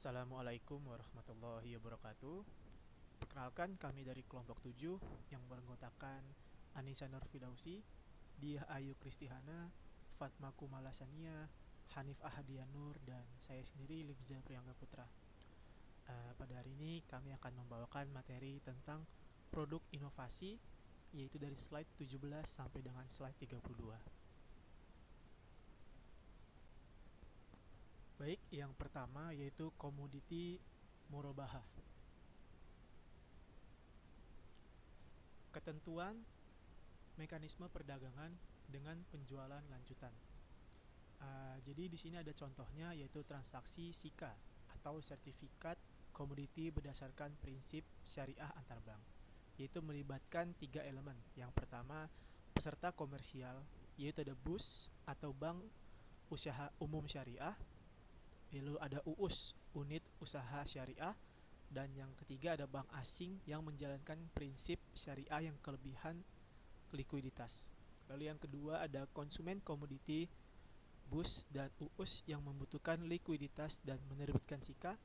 Assalamualaikum warahmatullahi wabarakatuh. Perkenalkan, kami dari kelompok 7 yang beranggotakan Anissa Nur Fidausi, Diah Ayu Kristihana, Fatma Kumala Sania, Hanif Ahadianur, dan saya sendiri Libza Priyangga Putra. Pada hari ini kami akan membawakan materi tentang produk inovasi, yaitu dari slide 17 sampai dengan slide 32. Baik, yang pertama yaitu komoditi murabahah. Ketentuan mekanisme perdagangan dengan penjualan lanjutan. Jadi di sini ada contohnya, yaitu transaksi SIKA atau sertifikat komoditi berdasarkan prinsip syariah antar bank, yaitu melibatkan 3 elemen. Yang pertama, peserta komersial, yaitu ada BUS atau Bank Usaha Umum Syariah, lalu ada UUS, unit usaha syariah, dan yang ketiga ada bank asing yang menjalankan prinsip syariah yang kelebihan likuiditas. Lalu yang kedua ada konsumen komoditi, BUS dan UUS yang membutuhkan likuiditas dan menerbitkan SIKA.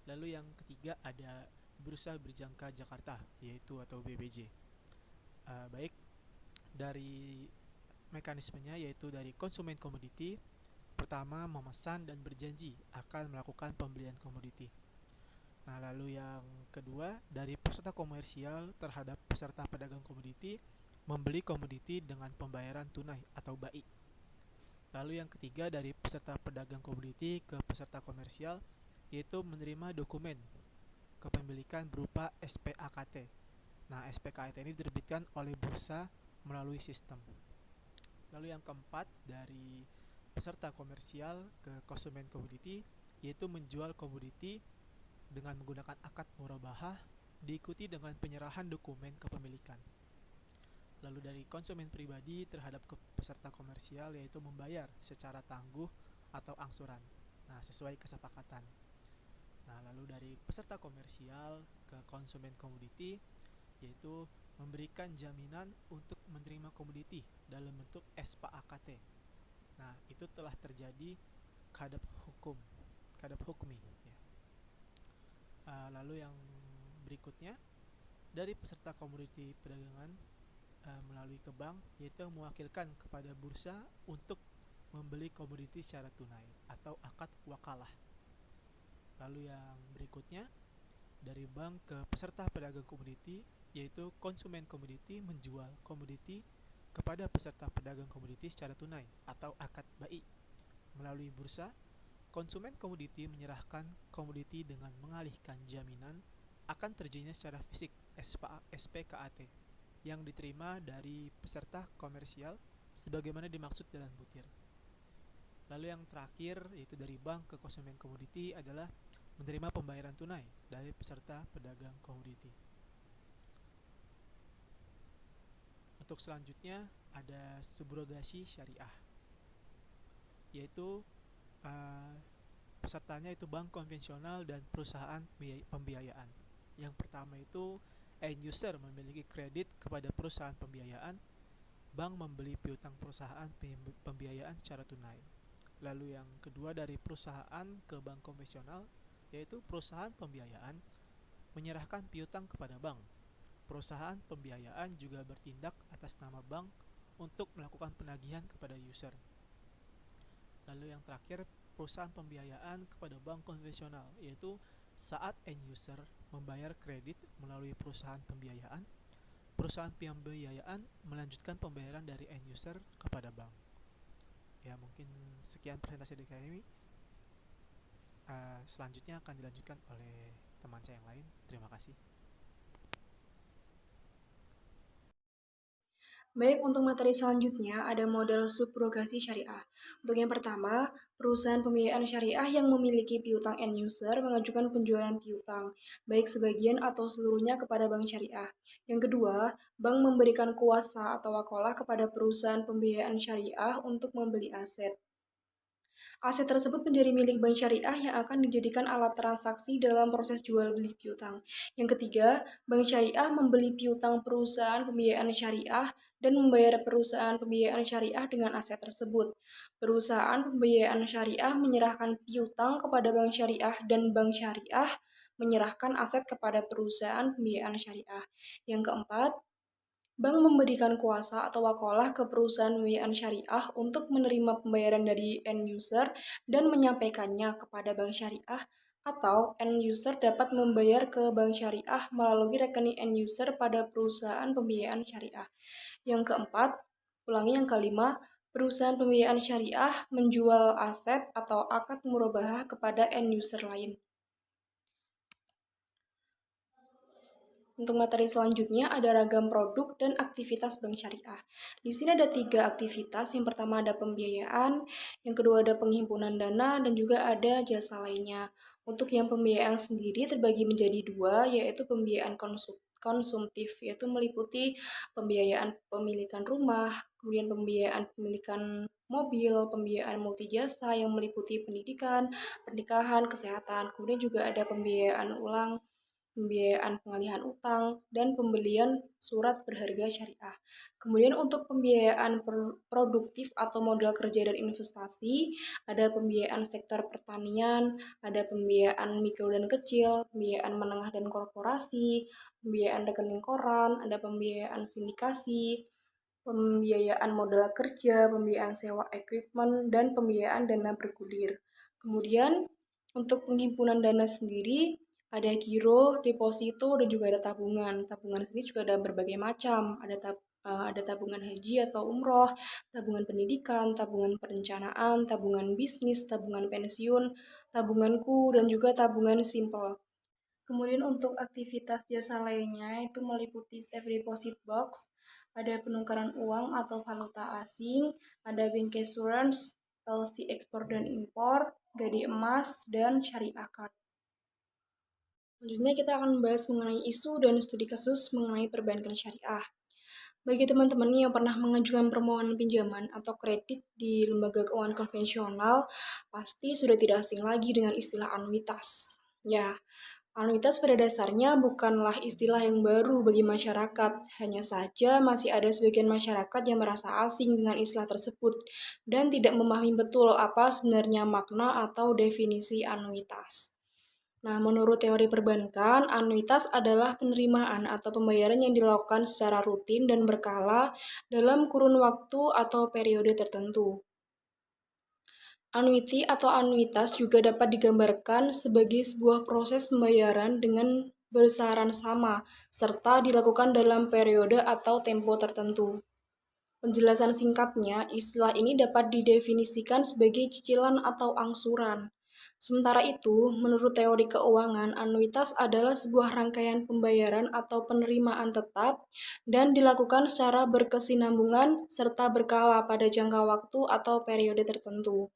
Lalu yang ketiga ada Bursa Berjangka Jakarta, yaitu atau BBJ. Baik, dari mekanismenya yaitu dari konsumen komoditi, pertama memesan dan berjanji akan melakukan pembelian komoditi. Nah, lalu yang kedua dari peserta komersial terhadap peserta pedagang komoditi, membeli komoditi dengan pembayaran tunai atau BAI. Lalu yang ketiga dari peserta pedagang komoditi ke peserta komersial, yaitu menerima dokumen kepemilikan berupa SPAKT. Nah, SPKT ini diterbitkan oleh bursa melalui sistem. Lalu yang keempat dari peserta komersial ke konsumen komoditi, yaitu menjual komoditi dengan menggunakan akad murabahah diikuti dengan penyerahan dokumen kepemilikan. Lalu dari konsumen pribadi terhadap peserta komersial, yaitu membayar secara tangguh atau angsuran. Nah, sesuai kesepakatan. Nah, lalu dari peserta komersial ke konsumen komoditi, yaitu memberikan jaminan untuk menerima komoditi dalam bentuk SPAKT. Nah, itu telah terjadi kadab hukmi ya. Lalu yang berikutnya dari peserta komoditi perdagangan melalui ke bank, yaitu mewakilkan kepada bursa untuk membeli komoditi secara tunai atau akad wakalah. Lalu yang berikutnya dari bank ke peserta pedagang komoditi, yaitu konsumen komoditi menjual komoditi kepada peserta pedagang komoditi secara tunai atau akad BAI. Melalui bursa, konsumen komoditi menyerahkan komoditi dengan mengalihkan jaminan akan terjadinya secara fisik SPKAT yang diterima dari peserta komersial sebagaimana dimaksud dalam butir. Lalu yang terakhir yaitu dari bank ke konsumen komoditi adalah menerima pembayaran tunai dari peserta pedagang komoditi. Untuk selanjutnya ada subrogasi syariah, yaitu pesertanya itu bank konvensional dan perusahaan pembiayaan. Yang pertama itu end user memiliki kredit kepada perusahaan pembiayaan, bank membeli piutang perusahaan pembiayaan secara tunai. Lalu yang kedua dari perusahaan ke bank konvensional, yaitu perusahaan pembiayaan menyerahkan piutang kepada bank. Perusahaan pembiayaan juga bertindak atas nama bank untuk melakukan penagihan kepada user. Lalu yang terakhir, perusahaan pembiayaan kepada bank konvensional, yaitu saat end user membayar kredit melalui perusahaan pembiayaan melanjutkan pembayaran dari end user kepada bank. Ya, mungkin sekian presentasi dari kami. Selanjutnya akan dilanjutkan oleh teman saya yang lain. Terima kasih. Baik, untuk materi selanjutnya ada model subrogasi syariah. Untuk yang pertama, perusahaan pembiayaan syariah yang memiliki piutang end user mengajukan penjualan piutang, baik sebagian atau seluruhnya kepada bank syariah. Yang kedua, bank memberikan kuasa atau wakalah kepada perusahaan pembiayaan syariah untuk membeli aset. Aset tersebut menjadi milik bank syariah yang akan dijadikan alat transaksi dalam proses jual beli piutang. Yang ketiga, bank syariah membeli piutang perusahaan pembiayaan syariah dan membayar perusahaan pembiayaan syariah dengan aset tersebut. Perusahaan pembiayaan syariah menyerahkan piutang kepada bank syariah dan bank syariah menyerahkan aset kepada perusahaan pembiayaan syariah. Yang keempat, bank memberikan kuasa atau wakalah ke perusahaan pembiayaan syariah untuk menerima pembayaran dari end user dan menyampaikannya kepada bank syariah, atau end user dapat membayar ke bank syariah melalui rekening end user pada perusahaan pembiayaan syariah. Yang keempat, yang kelima, perusahaan pembiayaan syariah menjual aset atau akad murabahah kepada end user lain. Untuk materi selanjutnya ada ragam produk dan aktivitas bank syariah. Di sini ada 3 aktivitas. Yang pertama ada pembiayaan, yang kedua ada penghimpunan dana, dan juga ada jasa lainnya. Untuk yang pembiayaan sendiri terbagi menjadi 2, yaitu pembiayaan konsumtif, yaitu meliputi pembiayaan pemilikan rumah, kemudian pembiayaan pemilikan mobil, pembiayaan multijasa yang meliputi pendidikan, pernikahan, kesehatan, kemudian juga ada pembiayaan ulang, pembiayaan pengalihan utang, dan pembelian surat berharga syariah. Kemudian untuk pembiayaan produktif atau modal kerja dan investasi, ada pembiayaan sektor pertanian, ada pembiayaan mikro dan kecil, pembiayaan menengah dan korporasi, pembiayaan rekening koran, ada pembiayaan sindikasi, pembiayaan modal kerja, pembiayaan sewa equipment, dan pembiayaan dana bergulir. Kemudian untuk penghimpunan dana sendiri ada giro, deposito, dan juga ada tabungan. Tabungan sendiri juga ada berbagai macam. Ada tabungan haji atau umroh, tabungan pendidikan, tabungan perencanaan, tabungan bisnis, tabungan pensiun, tabunganku, dan juga tabungan simple. Kemudian untuk aktivitas jasa lainnya itu meliputi safe deposit box, ada penukaran uang atau valuta asing, ada bank assurance, LC ekspor dan impor, gadi emas, dan syariah card. Selanjutnya kita akan membahas mengenai isu dan studi kasus mengenai perbankan syariah. Bagi teman-teman yang pernah mengajukan permohonan pinjaman atau kredit di lembaga keuangan konvensional, pasti sudah tidak asing lagi dengan istilah anuitas. Ya, anuitas pada dasarnya bukanlah istilah yang baru bagi masyarakat, hanya saja masih ada sebagian masyarakat yang merasa asing dengan istilah tersebut dan tidak memahami betul apa sebenarnya makna atau definisi anuitas. Nah, menurut teori perbankan, anuitas adalah penerimaan atau pembayaran yang dilakukan secara rutin dan berkala dalam kurun waktu atau periode tertentu. Annuity atau anuitas juga dapat digambarkan sebagai sebuah proses pembayaran dengan besaran sama, serta dilakukan dalam periode atau tempo tertentu. Penjelasan singkatnya, istilah ini dapat didefinisikan sebagai cicilan atau angsuran. Sementara itu, menurut teori keuangan, anuitas adalah sebuah rangkaian pembayaran atau penerimaan tetap dan dilakukan secara berkesinambungan serta berkala pada jangka waktu atau periode tertentu.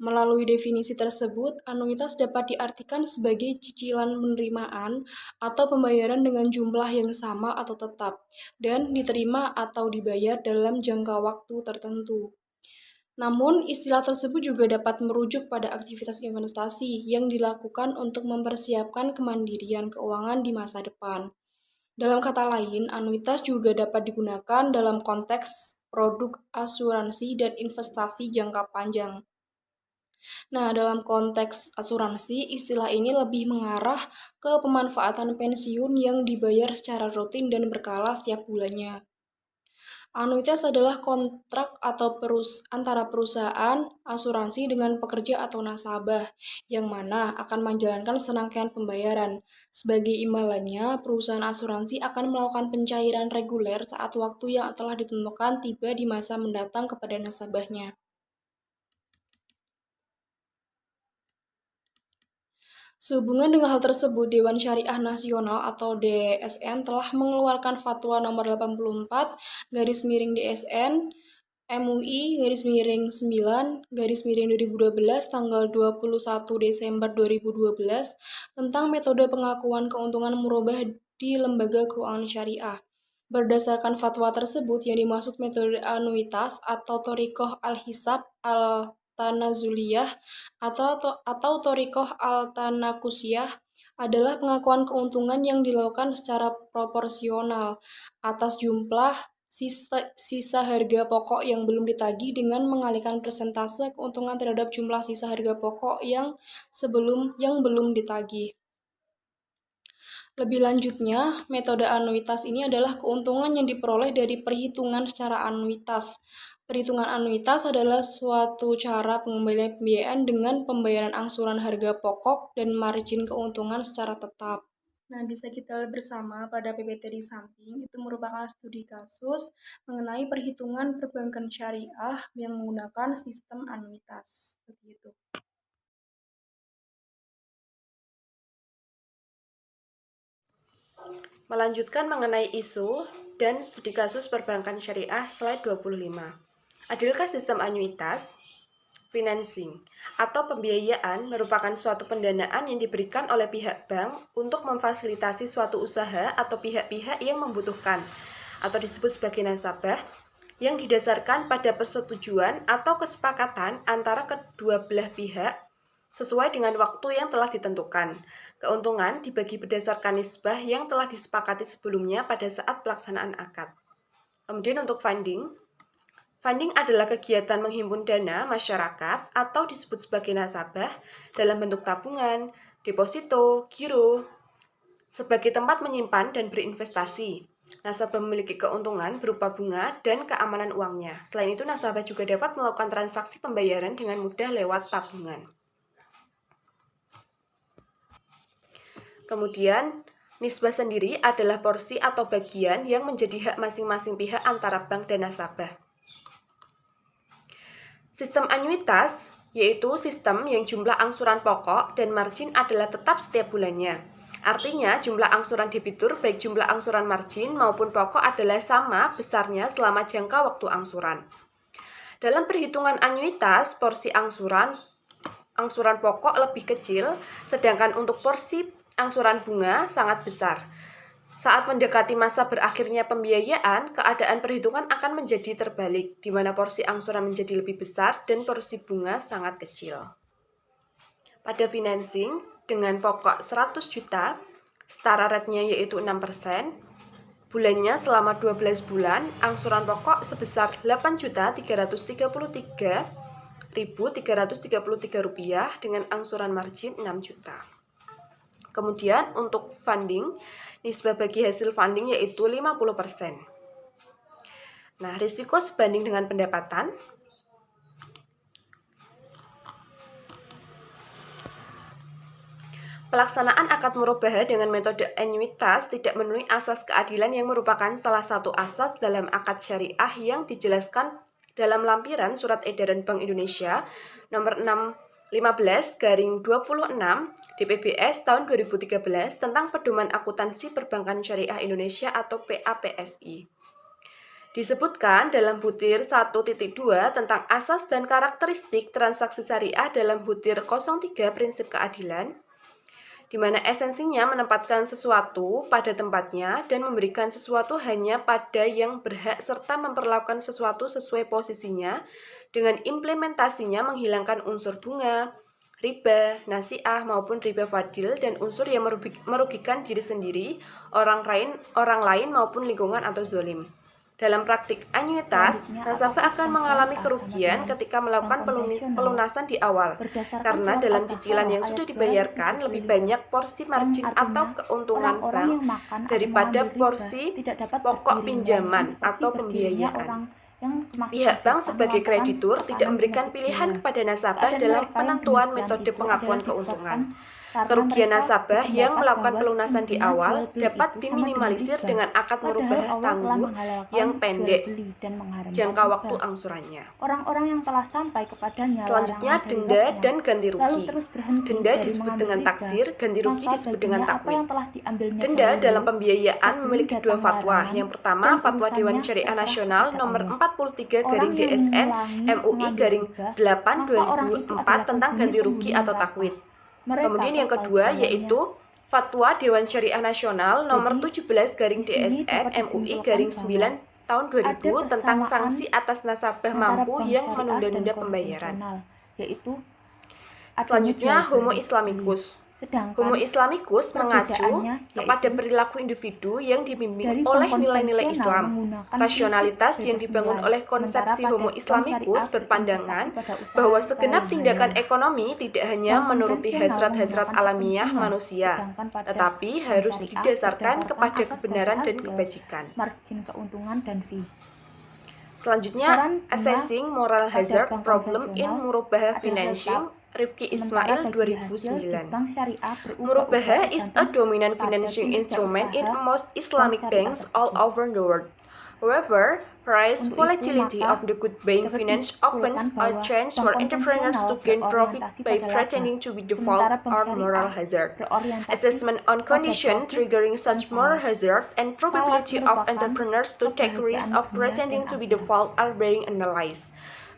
Melalui definisi tersebut, anuitas dapat diartikan sebagai cicilan penerimaan atau pembayaran dengan jumlah yang sama atau tetap, dan diterima atau dibayar dalam jangka waktu tertentu. Namun, istilah tersebut juga dapat merujuk pada aktivitas investasi yang dilakukan untuk mempersiapkan kemandirian keuangan di masa depan. Dalam kata lain, anuitas juga dapat digunakan dalam konteks produk asuransi dan investasi jangka panjang. Nah, dalam konteks asuransi, istilah ini lebih mengarah ke pemanfaatan pensiun yang dibayar secara rutin dan berkala setiap bulannya. Anuitas adalah kontrak atau antara perusahaan asuransi dengan pekerja atau nasabah, yang mana akan menjalankan serangkaian pembayaran. Sebagai imbalannya, perusahaan asuransi akan melakukan pencairan reguler saat waktu yang telah ditentukan tiba di masa mendatang kepada nasabahnya. Sehubungan dengan hal tersebut, Dewan Syariah Nasional atau DSN telah mengeluarkan Fatwa nomor 84 DSN MUI -9 2012 tanggal 21 Desember 2012 tentang metode pengakuan keuntungan murabah di lembaga keuangan syariah. Berdasarkan fatwa tersebut, yang dimaksud metode anuitas atau thoriqoh al-hisab al-tanazuliyah atau thoriqoh al-tanakusiyah adalah pengakuan keuntungan yang dilakukan secara proporsional atas jumlah sisa harga pokok yang belum ditagih dengan mengalihkan persentase keuntungan terhadap jumlah sisa harga pokok yang belum ditagih. Lebih lanjutnya, metode anuitas ini adalah keuntungan yang diperoleh dari perhitungan secara anuitas. Perhitungan anuitas adalah suatu cara pengembalian pembiayaan dengan pembayaran angsuran harga pokok dan margin keuntungan secara tetap. Nah, bisa kita lihat bersama pada PPT di samping, itu merupakan studi kasus mengenai perhitungan perbankan syariah yang menggunakan sistem anuitas. Seperti itu. Melanjutkan mengenai isu dan studi kasus perbankan syariah slide 25. Adilkah sistem anuitas? Financing atau pembiayaan merupakan suatu pendanaan yang diberikan oleh pihak bank untuk memfasilitasi suatu usaha atau pihak-pihak yang membutuhkan atau disebut sebagai nasabah yang didasarkan pada persetujuan atau kesepakatan antara kedua belah pihak sesuai dengan waktu yang telah ditentukan. Keuntungan dibagi berdasarkan nisbah yang telah disepakati sebelumnya pada saat pelaksanaan akad. Kemudian untuk funding adalah kegiatan menghimpun dana masyarakat atau disebut sebagai nasabah dalam bentuk tabungan, deposito, giro, sebagai tempat menyimpan dan berinvestasi. Nasabah memiliki keuntungan berupa bunga dan keamanan uangnya. Selain itu, nasabah juga dapat melakukan transaksi pembayaran dengan mudah lewat tabungan. Kemudian, nisbah sendiri adalah porsi atau bagian yang menjadi hak masing-masing pihak antara bank dan nasabah. Sistem anuitas yaitu sistem yang jumlah angsuran pokok dan margin adalah tetap setiap bulannya. Artinya, jumlah angsuran debitur baik jumlah angsuran margin maupun pokok adalah sama besarnya selama jangka waktu angsuran. Dalam perhitungan anuitas, porsi angsuran pokok lebih kecil, sedangkan untuk porsi angsuran bunga sangat besar. Saat mendekati masa berakhirnya pembiayaan, keadaan perhitungan akan menjadi terbalik, di mana porsi angsuran menjadi lebih besar dan porsi bunga sangat kecil. Pada financing, dengan pokok 100 juta, setara rate-nya yaitu 6%, bulannya selama 12 bulan, angsuran pokok sebesar Rp8.333.333 dengan angsuran margin 6 juta. Kemudian untuk funding, nisbah bagi hasil funding yaitu 50%. Nah, risiko sebanding dengan pendapatan. Pelaksanaan akad murabahah dengan metode anuitas tidak memenuhi asas keadilan yang merupakan salah satu asas dalam akad syariah yang dijelaskan dalam lampiran Surat Edaran Bank Indonesia nomor 15/26 DPBS tahun 2013 tentang Pedoman Akuntansi Perbankan Syariah Indonesia atau PAPSI. Disebutkan dalam butir 1.2 tentang asas dan karakteristik transaksi syariah dalam butir 03 prinsip keadilan, di mana esensinya menempatkan sesuatu pada tempatnya dan memberikan sesuatu hanya pada yang berhak serta memperlakukan sesuatu sesuai posisinya dengan implementasinya menghilangkan unsur bunga, riba, nasiah maupun riba fadil dan unsur yang merugikan diri sendiri, orang lain maupun lingkungan atau zolim. Dalam praktik anuitas, nasabah akan mengalami kerugian ketika melakukan pelunasan di awal, karena dalam cicilan yang sudah dibayarkan lebih banyak porsi margin atau keuntungan bank daripada porsi pokok pinjaman atau pembiayaan. Pihak bank sebagai kreditur tidak memberikan pilihan kepada nasabah dalam penentuan metode pengakuan keuntungan. Kerugian nasabah yang melakukan pelunasan di awal dapat diminimalisir dengan akad murabahah tangguh yang pendek jangka waktu angsurannya. Orang-orang yang telah sampai kepadanya selanjutnya denda dan ganti rugi. Denda disebut dengan taksir, ganti rugi disebut dengan takwid. Denda dalam pembiayaan memiliki dua fatwa. Yang pertama, Fatwa Dewan Syariah Nasional nomor 43/DSN MUI/8/2004 tentang ganti rugi atau takwid. Kemudian yang kedua yaitu Fatwa Dewan Syariah Nasional nomor 17/DSN MUI/9 tahun 2000 tentang sanksi atas nasabah mampu yang menunda-nunda pembayaran. Selanjutnya Homo Islamicus. Sedangkan Homo Islamicus mengacu perbedaannya kepada yaitu perilaku individu yang dibimbing dari oleh bank nilai-nilai konvensional Islam. menggunakan Rasionalitas prinsip yang bebas dibangun nilai, oleh sementara konsepsi pada Homo bank Islamicus syariah berpandangan berinvestasi pada usaha bahwa secara segenap lebih tindakan menyeluruh. ekonomi tidak hanya Bank menuruti konvensional hasrat-hasrat menggunakan alamiah kepentingan, manusia, sedangkan pada tetapi bank harus syariah didasarkan berdasarkan kepada asas kebenaran garis dan hasil, kebajikan. margin keuntungan, dan fee. Selanjutnya, Besaran bunga Assessing Moral pada Hazard bank Problem in konvensional Murobaha adalah Financing, tetap, Rifki sementara Ismail bagi hasil di 2009. bank syariah Murobaha berubah-ubah is a tergantung dominant pada financing kinerja instrument in usaha most bank Islamic syariah banks all tersebut. over the world. However, price Untuk itu, volatility maka of the good bank dapat finance disimpulkan opens a bahwa chance bank for entrepreneurs konvensional to gain profit berorientasi by pada laba, pretending to be default sementara bank or moral syariah hazard. berorientasi Assessment on pada condition profit triggering dan such moral falah. hazard and Falah probability of merupakan entrepreneurs to take risk kebahagiaan of dunia pretending dan to be akhirat. default are being analyzed.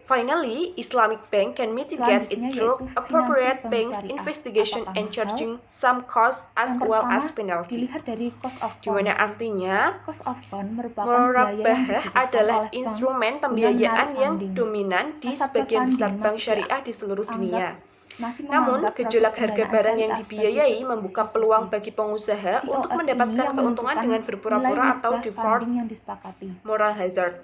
Finally, Islamic Bank can mitigate it Selanjutnya through yaitu finansi appropriate bank banks syariah. investigation Apakah and mahal? charging some costs as Yang well pertama, as penalty. dilihat dari cost of Di fund. mana artinya Cost of fund merupakan biaya yang Murabahah dibutuhkan adalah oleh bank instrumen guna pembiayaan menarik yang funding. dominan di Nasabah sebagian besar funding bank masih syariah di seluruh dunia. masih Namun, menganggap gejolak produk harga pendanaan barang yang syariah dibiayai sebagai membuka substitusi. peluang bagi pengusaha untuk COF mendapatkan ini yang keuntungan menentukan dengan nilai berpura-pura atau nisbah default funding yang disepakati. moral hazard.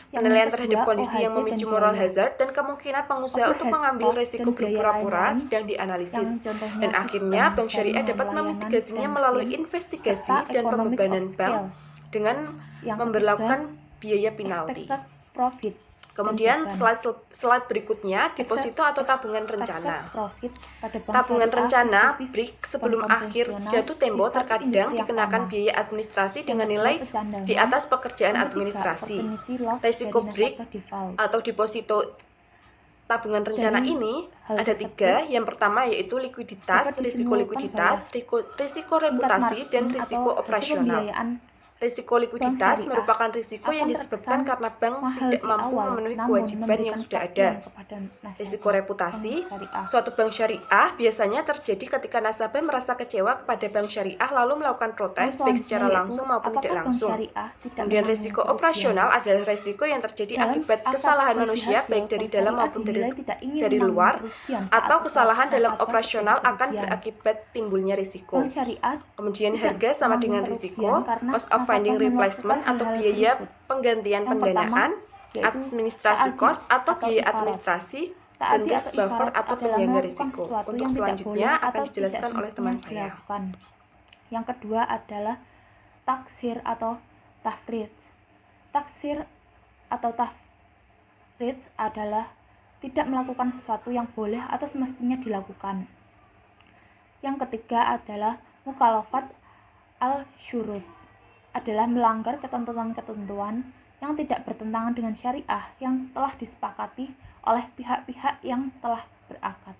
Yang Penilaian kedua, terhadap kondisi yang OHJ dan memicu moral biaya. hazard dan kemungkinan pengusaha untuk Overhead mengambil cost resiko dan biaya berpura-pura lain-lain sedang yang dianalisis. contohnya Dan akhirnya, sistem, bank syariah jaringan dapat layanan, memitigasinya dan melalui SIM, investigasi serta dan economic pembebanan of bank scale. dengan Yang memberlakukan ketiga, biaya penalti. expected profit Kemudian dan beban. slide berikutnya, deposito atau tabungan rencana. Expected profit pada bank Tabungan syariah rencana distribusi BRIC sebelum bank akhir konvensional jatuh tempo di satu terkadang industri yang dikenakan sama. biaya administrasi Yang dengan kedua, nilai pecandangan. di atas pekerjaan Yang ketiga, administrasi. opportunity loss Resiko dari BRIC nasabah default. atau deposito tabungan rencana Dari ini hal ada tersebut, 3. Yang pertama yaitu likuiditas, dapat risiko disimpulkan likuiditas, risiko tingkat reputasi, dan margin risiko atau hasil operasional. pembiayaan Risiko likuiditas syariah merupakan risiko yang akan disebabkan terkesan karena bank mahal tidak di mampu awal, memenuhi namun kewajiban yang memberikan sudah ada. kepastian kepada nasabah. Risiko reputasi, Bank syariah. suatu bank syariah biasanya terjadi ketika nasabah merasa kecewa kepada bank syariah lalu melakukan protes baik secara langsung maupun tidak langsung. Kemudian risiko operasional adalah risiko yang terjadi akibat kesalahan manusia baik dari dalam maupun dari luar, atau kesalahan dalam operasional akan berakibat timbulnya risiko. Kemudian harga sama dengan risiko, cost of funding replacement atau biaya penggantian pendanaan, administrasi cost atau biaya administrasi, dan risk buffer atau penyangga risiko. Untuk selanjutnya akan dijelaskan oleh teman saya. Yang kedua adalah taksir atau tafrid. Taksir atau tafrid adalah tidak melakukan sesuatu yang boleh atau semestinya dilakukan. Yang ketiga adalah mukhalafat al-syurut, adalah melanggar ketentuan-ketentuan yang tidak bertentangan dengan syariah yang telah disepakati oleh pihak-pihak yang telah berakad.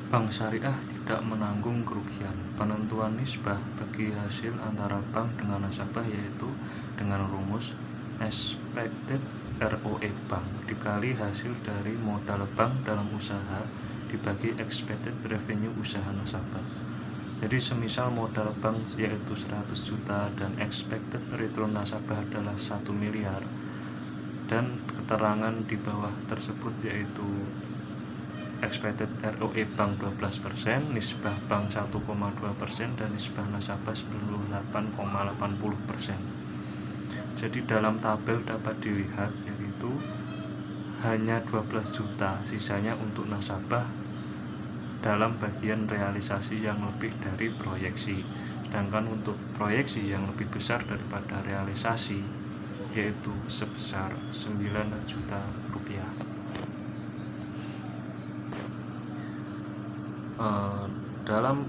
Bank syariah tidak menanggung kerugian. Penentuan nisbah bagi hasil antara bank dengan nasabah yaitu dengan rumus expected ROE bank dikali hasil dari modal bank dalam usaha dibagi expected revenue usaha nasabah. Jadi semisal modal bank yaitu 100 juta dan expected return nasabah adalah 1 miliar, dan keterangan di bawah tersebut yaitu expected ROE bank 12%, nisbah bank 1,2% dan nisbah nasabah 98,80%. Jadi dalam tabel dapat dilihat yaitu hanya 12 juta, sisanya untuk nasabah dalam bagian realisasi yang lebih dari proyeksi. Sedangkan untuk proyeksi yang lebih besar daripada realisasi yaitu sebesar 9 juta rupiah. Dalam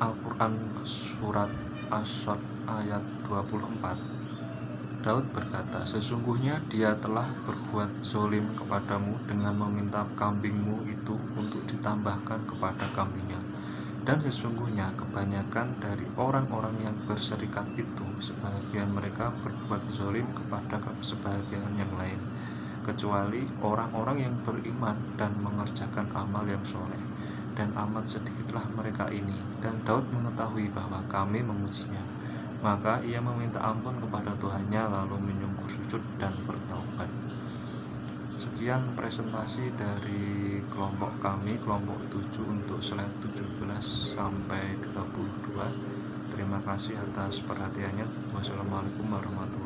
Al-Quran surat As-Sad ayat 24, Daud berkata, sesungguhnya dia telah berbuat zolim kepadamu dengan meminta kambingmu itu untuk ditambahkan kepada kambingnya. Dan sesungguhnya kebanyakan dari orang-orang yang berserikat itu, sebagian mereka berbuat zolim kepada sebagian yang lain, kecuali orang-orang yang beriman dan mengerjakan amal yang soleh. Dan amat sedikitlah mereka ini. Dan Daud mengetahui bahwa kami memujinya. Maka ia meminta ampun kepada Tuhannya lalu menyungkur sujud dan bertaubat. Sekian presentasi dari kelompok kami, kelompok 7 untuk slide 17 sampai 32. Terima kasih atas perhatiannya. Wassalamualaikum warahmatullahi wabarakatuh.